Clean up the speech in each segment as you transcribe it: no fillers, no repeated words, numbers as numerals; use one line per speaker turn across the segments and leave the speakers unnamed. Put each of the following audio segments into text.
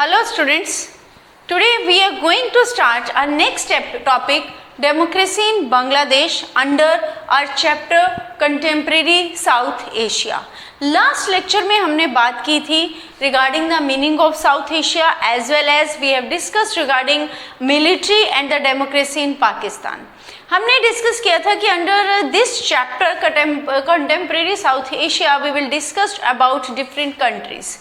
Hello students, today we are going to start our next topic, democracy in Bangladesh under our chapter contemporary South Asia. Last lecture में हमने बात की थी regarding the meaning of South Asia as well as we have discussed regarding military and the democracy in Pakistan. हमने discuss किया था कि under this chapter contemporary South Asia we will discuss about different countries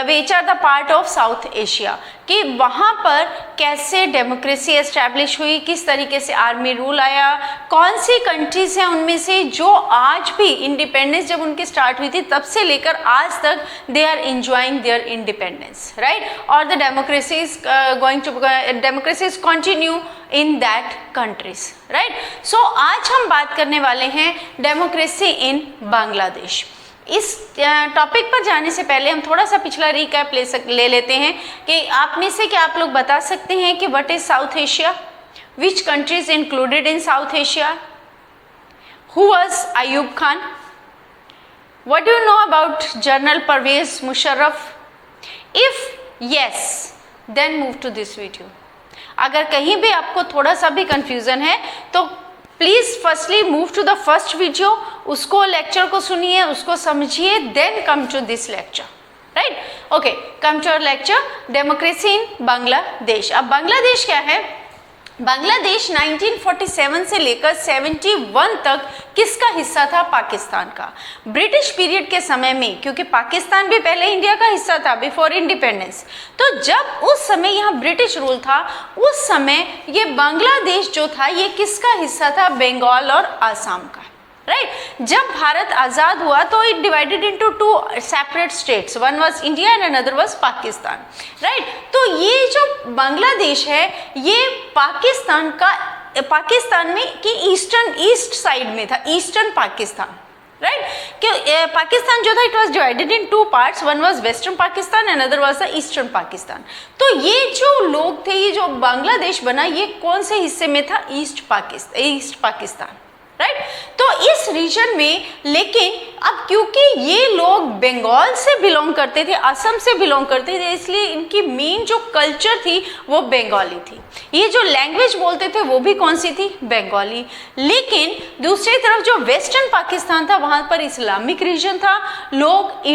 which are the part of South Asia, कि वहाँ पर कैसे democracy establish हुई, किस तरीके से आर्मी रूल आया, कौन सी कंट्रीज हैं उनमें से जो आज भी इंडिपेंडेंस जब उनकी स्टार्ट हुई थी तब से लेकर आज तक they are enjoying their independence, right, और the democracy is continue in that countries, right. So आज हम बात करने वाले हैं डेमोक्रेसी इन बांग्लादेश. इस टॉपिक पर जाने से पहले हम थोड़ा सा पिछला रिकैप ले लेते हैं कि आप में से क्या आप लोग बता सकते हैं कि what is South Asia, which countries included in South Asia, who was Ayub Khan, what do you know about general Pervez Musharraf. If yes then move to this video. अगर कहीं भी आपको थोड़ा सा भी कंफ्यूजन है तो please firstly move to the first video, उसको लेक्चर को सुनिए, उसको समझिए, then come to this lecture, right. Okay, come to our lecture democracy in Bangladesh. अब बांग्लादेश क्या है? बांग्लादेश 1947 से लेकर 71 तक किसका हिस्सा था? पाकिस्तान का. ब्रिटिश पीरियड के समय में, क्योंकि पाकिस्तान भी पहले इंडिया का हिस्सा था बिफोर इंडिपेंडेंस, तो जब उस समय यहाँ ब्रिटिश रूल था उस समय ये बांग्लादेश जो था ये किसका हिस्सा था? बंगाल और आसाम का, राइट. जब भारत आज़ाद हुआ तो it divided into two separate states, one was India and another was Pakistan, right. तो ये जो बांग्लादेश है ये पाकिस्तान में कि ईस्ट साइड में था, ईस्टर्न पाकिस्तान, राइट. कि पाकिस्तान जो था it was divided in two parts, one was western Pakistan and other was the eastern Pakistan. तो ये जो लोग थे, ये जो बांग्लादेश बना, ये कौन से हिस्से में था? East Pakistan, right. तो इस रीजन में, लेकिन अब क्योंकि ये लोग बंगाल से बिलोंग करते थे, असम से बिलोंग करते थे, इसलिए इनकी मेन जो कल्चर थी वो बंगाली थी. ये जो लैंग्वेज बोलते थे वो भी कौन सी थी? बंगाली. लेकिन दूसरी तरफ जो वेस्टर्न पाकिस्तान था वहाँ पर इस्लामिक रीजन था, लोग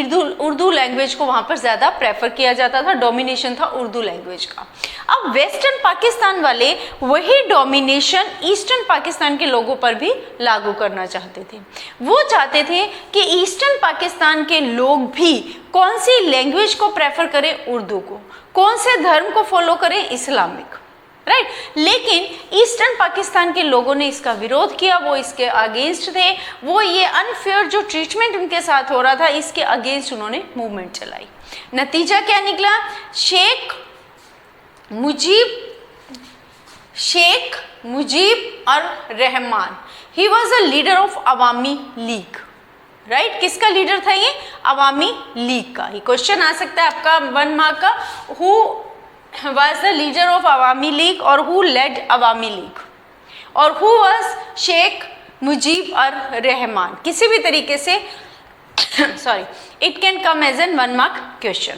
उर्दू लैंग्वेज को वहाँ पर ज़्यादा प्रेफर किया जाता था, डोमिनेशन था उर्दू लैंग्वेज का. अब वेस्टर्न पाकिस्तान वाले वही डोमिनेशन ईस्टर्न पाकिस्तान के लोगों पर भी लागू करना चाहते थे. वो चाहते थे कि ईस्टर्न पाकिस्तान के लोग भी कौन सी लैंग्वेज को प्रेफर करें? उर्दू को. कौन से धर्म को फॉलो करें? Islamic, right. लेकिन ईस्टर्न पाकिस्तान के लोगों ने इसका विरोध किया, वो इसके अगेंस्ट थे, वो ये अनफेयर जो ट्रीटमेंट उनके साथ हो रहा था इसके अगेंस्ट उन्होंने मूवमेंट चलाई. नतीजा क्या निकला? शेख मुजीब और Rahman, he was a leader of Awami league, right. किसका लीडर था ये? अवामी लीग का. ये क्वेश्चन आ सकता है आपका 1 मार्क का, who was the leader of Awami League or who led Awami League और who was शेख मुजीब और रहमान. किसी भी तरीके से sorry, it can come as an 1 mark question,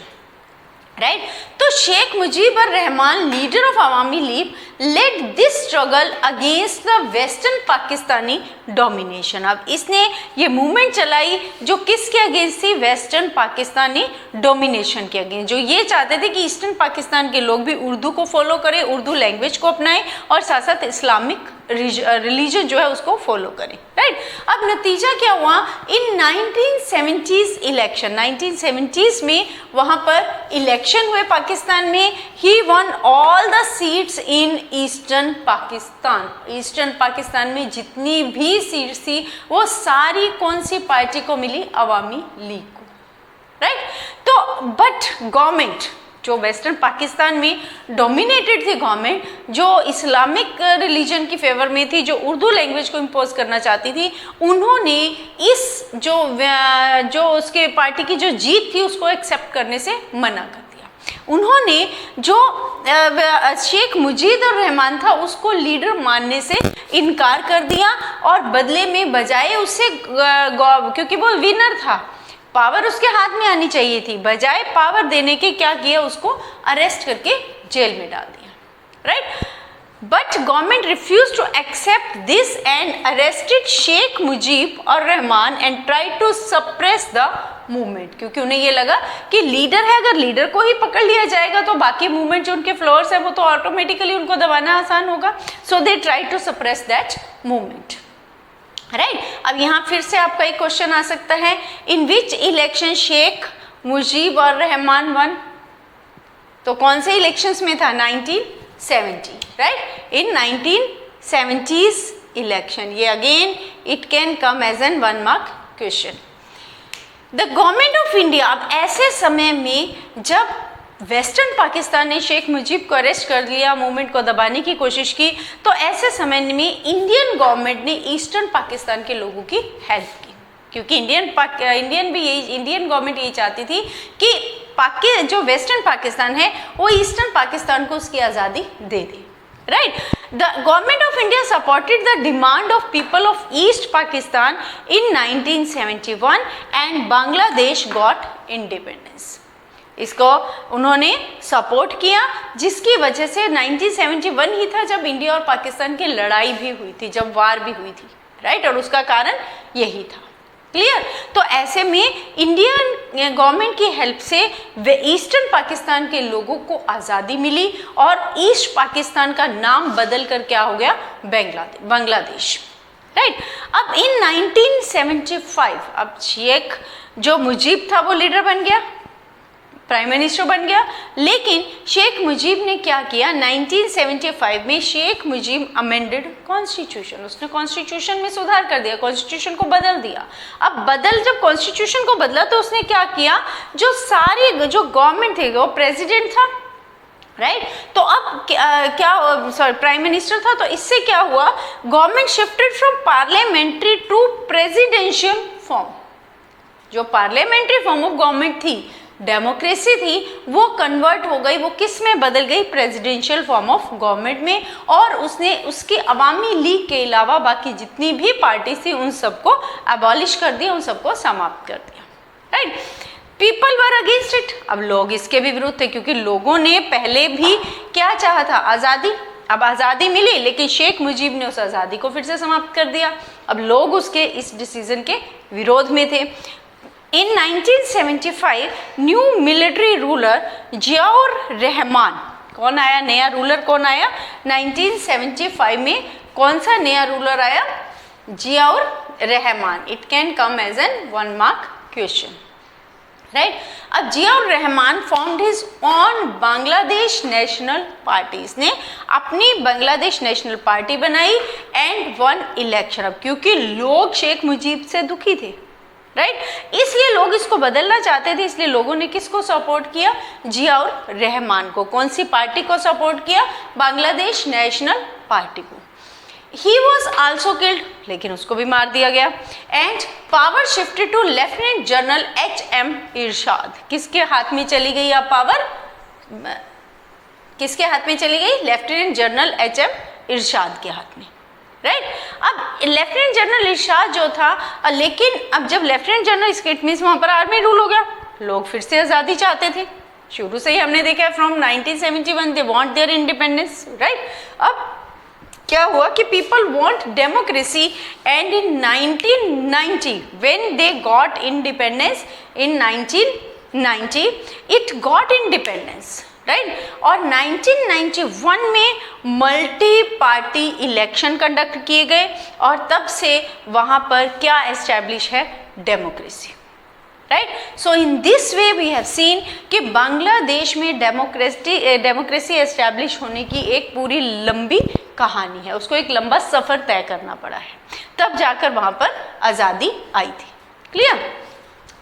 right. तो शेख मुजीब और Rahman, leader of Awami League, led this struggle against the western Pakistani domination. अब इसने ये मूवमेंट चलाई जो किसके अगेंस्ट थी? वेस्टर्न पाकिस्तानी डोमिनेशन के अगेंस्ट. जो ये चाहते थे कि ईस्टर्न पाकिस्तान के लोग भी उर्दू को फॉलो करें, उर्दू लैंग्वेज को अपनाएं और साथ साथ इस्लामिक रिलीजन जो है उसको फॉलो करें, राइट. अब नतीजा क्या हुआ? इन 1970s इलेक्शन, 1970s में वहाँ पर इलेक्शन हुए पाकिस्तान में. He won all the seats in eastern Pakistan. Eastern Pakistan में जितनी भी सीट्स थी वो सारी कौन सी पार्टी को मिली? अवामी लीग को, राइट. तो बट गवर्नमेंट जो वेस्टर्न पाकिस्तान में डोमिनेटेड थी, गवर्नमेंट जो इस्लामिक रिलीजन की फेवर में थी, जो उर्दू लैंग्वेज को इम्पोज करना चाहती थी, उन्होंने इस जो उसके पार्टी की जो जीत थी उसको एक्सेप्ट करने से मना कर दिया. उन्होंने जो शेख मुजीब और रहमान था उसको लीडर मानने से इनकार कर दिया और बदले में बजाय उससे, क्योंकि वो विनर था, पावर उसके हाथ में आनी चाहिए थी, बजाय पावर देने के क्या किया, उसको अरेस्ट करके जेल में डाल दिया, right. But government refuse to accept this and arrested Sheikh Mujib और Rahman and try to suppress the movement, क्योंकि उन्हें ये लगा कि लीडर है, अगर लीडर को ही पकड़ लिया जाएगा तो बाकी मूवमेंट जो उनके फ्लोअर्स है वो तो ऑटोमेटिकली उनको दबाना आसान होगा। So they try to suppress that movement, right. अब यहाँ फिर से आपका एक क्वेश्चन आ सकता है, इन विच इलेक्शन शेख मुजीब और रहमान वन, तो कौन से इलेक्शंस में था, 1970, राइट, इन 1970s इलेक्शन। ये again it can come as an 1 mark question. The government of India, अब ऐसे समय में जब वेस्टर्न पाकिस्तान ने शेख मुजीब को अरेस्ट कर लिया, मूवमेंट को दबाने की कोशिश की, तो ऐसे समय में इंडियन गवर्नमेंट ने ईस्टर्न पाकिस्तान के लोगों की हेल्प की, क्योंकि इंडियन गवर्नमेंट ये चाहती थी कि जो वेस्टर्न पाकिस्तान है वो ईस्टर्न पाकिस्तान को उसकी आज़ादी दे दे, right. The government of India supported the demand of people of East Pakistan in 1971 and Bangladesh got independence. इसको उन्होंने सपोर्ट किया, जिसकी वजह से 1971 ही था जब इंडिया और पाकिस्तान की लड़ाई भी हुई थी, जब वार भी हुई थी, राइट, और उसका कारण यही था, क्लियर। तो ऐसे में इंडियन गवर्नमेंट की हेल्प से वे ईस्टर्न पाकिस्तान के लोगों को आज़ादी मिली और ईस्ट पाकिस्तान का नाम बदल कर क्या हो गया, बांग्लादेश, राइट। अब इन 1975 अब शेख जो मुजीब था वो लीडर बन गया, प्राइम मिनिस्टर बन गया, लेकिन शेख मुजीब ने क्या किया, 1975 में शेख मुजीब अमेंडेड कॉन्स्टिट्यूशन, उसने कॉन्स्टिट्यूशन में सुधार कर दिया, कॉन्स्टिट्यूशन को बदल दिया। अब जब कॉन्स्टिट्यूशन को बदला तो उसने क्या किया, जो गवर्नमेंट थे, वो प्रेसिडेंट था, राइट, तो अब प्राइम मिनिस्टर था, तो इससे क्या हुआ, government shifted from parliamentary to presidential form. जो पार्लियामेंट्री फॉर्म ऑफ गवर्नमेंट थी, डेमोक्रेसी थी, वो कन्वर्ट हो गई, वो किस में बदल गई, प्रेसिडेंशियल फॉर्म ऑफ गवर्नमेंट में। और उसने उसकी अवामी लीग के अलावा बाकी जितनी भी पार्टी थी उन सबको अबॉलिश कर दिया, उन सबको समाप्त कर दिया, right. People were against it, अब लोग इसके भी विरुद्ध थे, क्योंकि लोगों ने पहले भी क्या चाहा था, आज़ादी। अब आज़ादी मिली, लेकिन शेख मुजीब ने उस आज़ादी को फिर से समाप्त कर दिया। अब लोग उसके इस डिसीजन के विरोध में थे। In 1975 new military ruler Ziaur Rahman, कौन आया, नया रूलर कौन आया 1975 में, कौन सा नया रूलर आया, Ziaur Rahman. It can come as an 1 mark question, right. अब Ziaur Rahman formed his own Bangladesh national party, इसने अपनी बांग्लादेश नेशनल पार्टी बनाई एंड वन इलेक्शन। अब क्योंकि लोग शेख मुजीब से दुखी थे, राइट, इसलिए लोग इसको बदलना चाहते थे, इसलिए लोगों ने किसको सपोर्ट किया, जियाउर रहमान को। कौन सी पार्टी को सपोर्ट किया, बांग्लादेश नेशनल पार्टी को। ही वॉज आल्सो किल्ड, लेकिन उसको भी मार दिया गया। And power shifted to lieutenant general HM Ershad. किसके हाथ में चली गई अब पावर, किसके हाथ में चली गई, लेफ्टिनेंट जनरल HM इरशाद के हाथ में, राइट। अब लेफ्टिनेंट जनरल इरशाद जो था, लेकिन अब जब लेफ्टिनेंट जनरल स्टेट मीन्स वहाँ पर आर्मी रूल हो गया, लोग फिर से आज़ादी चाहते थे। शुरू से ही हमने देखा है from 1971 they want there independence, right. अब क्या हुआ कि people want democracy and in 1990 when they got independence, in 1990 it got independence, right. और 1991 में मल्टी पार्टी इलेक्शन कंडक्ट किए गए और तब से वहाँ पर क्या एस्टैब्लिश है, democracy, right. So in this way we have seen कि बांग्लादेश में डेमोक्रेसी एस्टैब्लिश होने की एक पूरी लंबी कहानी है, उसको एक लंबा सफ़र तय करना पड़ा है, तब जाकर वहाँ पर आज़ादी आई थी, क्लियर।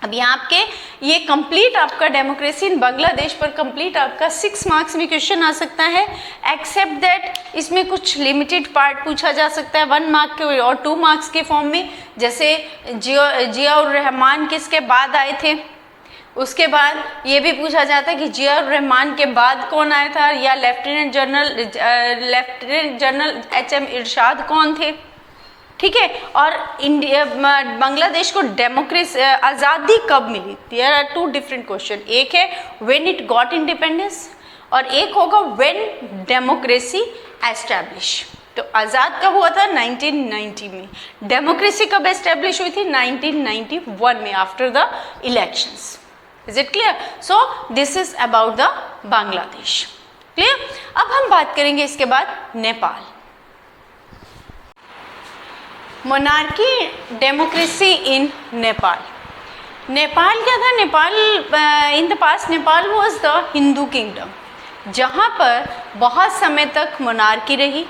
अब यहाँ आपके ये कंप्लीट आपका डेमोक्रेसी इन बांग्लादेश पर कंप्लीट आपका 6 मार्क्स में क्वेश्चन आ सकता है, एक्सेप्ट दैट इसमें कुछ लिमिटेड पार्ट पूछा जा सकता है 1 मार्क के और 2 मार्क्स के फॉर्म में। जैसे जियाउर रहमान किसके बाद आए थे, उसके बाद ये भी पूछा जाता है कि जियाउर रहमान के बाद कौन आया था, या लेफ्टिनेंट जनरल HM इरशाद कौन थे, ठीक है। और इंडिया बांग्लादेश को डेमोक्रेसी आज़ादी कब मिली? There are two different question. एक है व्हेन इट गॉट इंडिपेंडेंस और एक होगा व्हेन डेमोक्रेसी एस्टैब्लिश। तो आज़ाद कब हुआ था? 1990 में। डेमोक्रेसी कब एस्टैब्लिश हुई थी? 1991 में, after the elections. Is it clear? So this is about the Bangladesh. Clear? अब हम बात करेंगे इसके बाद Nepal. Monarchy democracy in Nepal. Nepal क्या था? Nepal in the past Nepal was the Hindu kingdom, जहाँ पर बहुत समय तक मोनार्की रही।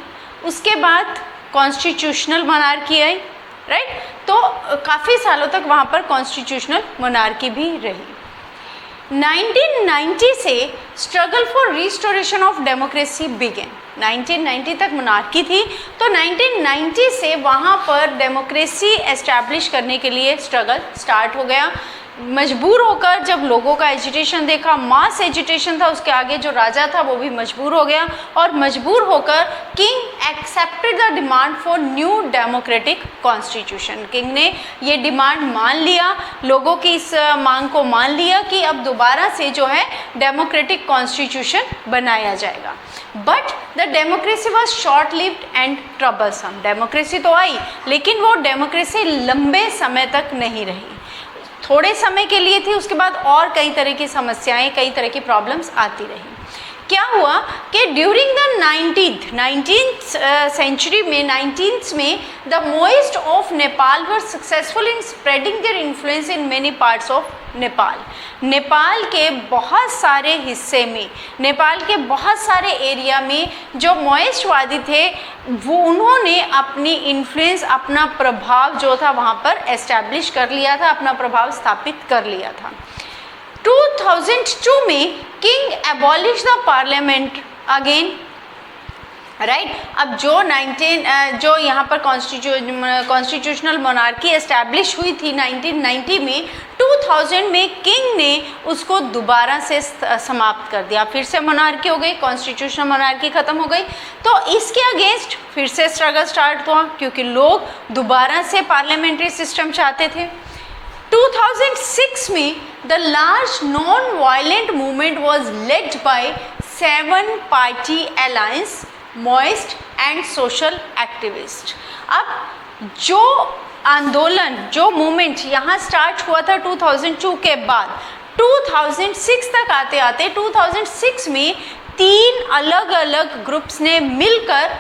उसके बाद कॉन्स्टिट्यूशनल मोनार्की आई, राइट? तो काफ़ी सालों तक वहाँ पर कॉन्स्टिट्यूशनल मोनार्की भी रही। 1990 से struggle for restoration of democracy began. 1990 तक मोनार्की थी, तो 1990 से वहाँ पर डेमोक्रेसी एस्टैब्लिश करने के लिए स्ट्रगल स्टार्ट हो गया। मजबूर होकर जब लोगों का एजिटेशन देखा, मास एजिटेशन था, उसके आगे जो राजा था वो भी मजबूर हो गया और मजबूर होकर king accepted the demand for new democratic constitution. King ने ये डिमांड मान लिया, लोगों की इस मांग को मान लिया कि अब दोबारा से जो है डेमोक्रेटिक कॉन्स्टिट्यूशन बनाया जाएगा। But the democracy was short lived and troublesome. Democracy तो आई, लेकिन वो डेमोक्रेसी लंबे समय तक नहीं रही, थोड़े समय के लिए थी। उसके बाद और कई तरह की समस्याएं, कई तरह की प्रॉब्लम्स आती रही। क्या हुआ कि ड्यूरिंग द 19th सेंचुरी में, 19th में the moist of Nepal were successful in spreading their influence in many parts of Nepal. Nepal के बहुत सारे हिस्से में, नेपाल के बहुत सारे एरिया में जो मोइस्टवादी थे वो उन्होंने अपनी इन्फ्लुएंस, अपना प्रभाव जो था वहाँ पर एस्टैब्लिश कर लिया था, अपना प्रभाव स्थापित कर लिया था। 2002 में king abolish the parliament again, right? अब जो यहाँ पर कॉन्स्टिट्यूशनल मोनार्की एस्टैब्लिश हुई थी 1990 में, 2000 में किंग ने उसको दोबारा से समाप्त कर दिया। फिर से मोनार्की हो गई, कॉन्स्टिट्यूशनल मोनार्की ख़त्म हो गई। तो इसके अगेंस्ट फिर से स्ट्रगल स्टार्ट हुआ, क्योंकि लोग दोबारा से पार्लियामेंट्री सिस्टम चाहते थे। 2006 में the large non violent movement was led by 7 party alliance, Maoist and social activist. अब जो आंदोलन, जो मूवमेंट यहाँ स्टार्ट हुआ था 2002 के बाद, 2006 तक आते आते 2006 में 3 अलग अलग ग्रुप्स ने मिलकर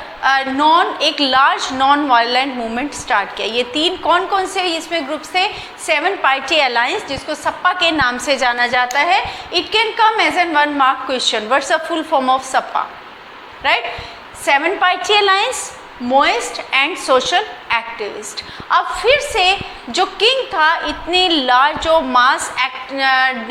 एक large non violent movement start किया। ये 3 कौन कौन से इसमें ग्रुप्स थे? 7 पार्टी अलायंस, जिसको सप्पा के नाम से जाना जाता है। It can come as an 1 mark question, what's the full form of SPA, right? 7 party alliance, Maoist and social activist. अब फिर से जो किंग था, इतनी लार्ज जो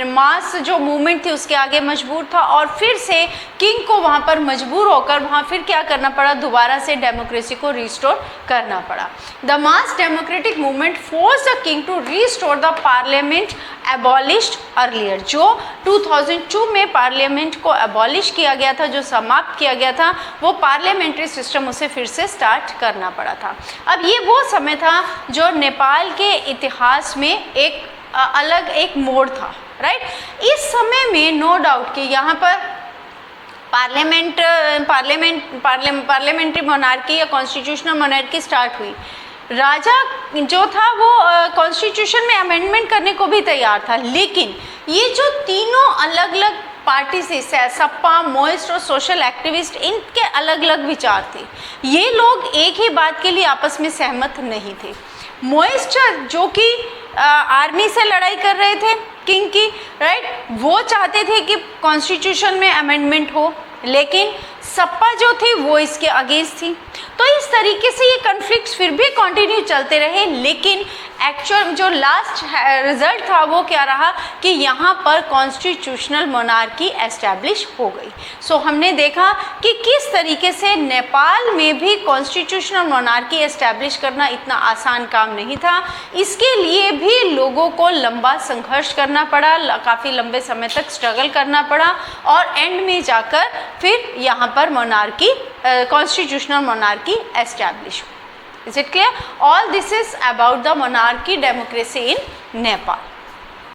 मास जो मूवमेंट थी उसके आगे मजबूर था, और फिर से किंग को वहाँ पर मजबूर होकर वहाँ फिर क्या करना पड़ा? दोबारा से डेमोक्रेसी को रिस्टोर करना पड़ा। The mass democratic movement force the king to restore the parliament abolished earlier. जो 2002 में पार्लियामेंट को एबॉलिश किया गया था, जो समाप्त किया गया था, वो पार्लियामेंट्री सिस्टम उसे फिर से स्टार्ट करना पड़ा था। अब ये वो समय था जो नेपाल के इतिहास में एक अलग एक मोड़ था, राइट? इस समय में नो डाउट कि यहाँ पर पार्लियामेंट्री मोनार्की या कॉन्स्टिट्यूशनल मोनार्की स्टार्ट हुई। राजा जो था वो कॉन्स्टिट्यूशन में अमेंडमेंट करने को भी तैयार था, लेकिन ये जो तीनों अलग अलग पार्टी से, सप्पा, मोइस्ट और सोशल एक्टिविस्ट, इनके अलग अलग विचार थे। ये लोग एक ही बात के लिए आपस में सहमत नहीं थे। मोइस्ट जो कि आर्मी से लड़ाई कर रहे थे किंग की, राइट, वो चाहते थे कि कॉन्स्टिट्यूशन में अमेंडमेंट हो, लेकिन सप्पा जो थी वो इसके अगेंस्ट थी। तो इस तरीके से ये कॉन्फ्लिक्ट्स फिर भी कंटिन्यू चलते रहे, लेकिन एक्चुअल जो लास्ट रिजल्ट था वो क्या रहा कि यहाँ पर कॉन्स्टिट्यूशनल मोनार्की एस्टैब्लिश हो गई। सो हमने देखा कि किस तरीके से नेपाल में भी कॉन्स्टिट्यूशनल मोनार्की एस्टैब्लिश करना इतना आसान काम नहीं था। इसके लिए भी लोगों को लंबा संघर्ष करना पड़ा, काफ़ी लंबे समय तक स्ट्रगल करना पड़ा, और एंड में जाकर फिर यहाँ पर मोनार्की, कॉन्स्टिट्यूशनल मोनार्की एस्टैब्लिश हुई। Is it clear? All this is about the monarchy democracy in Nepal.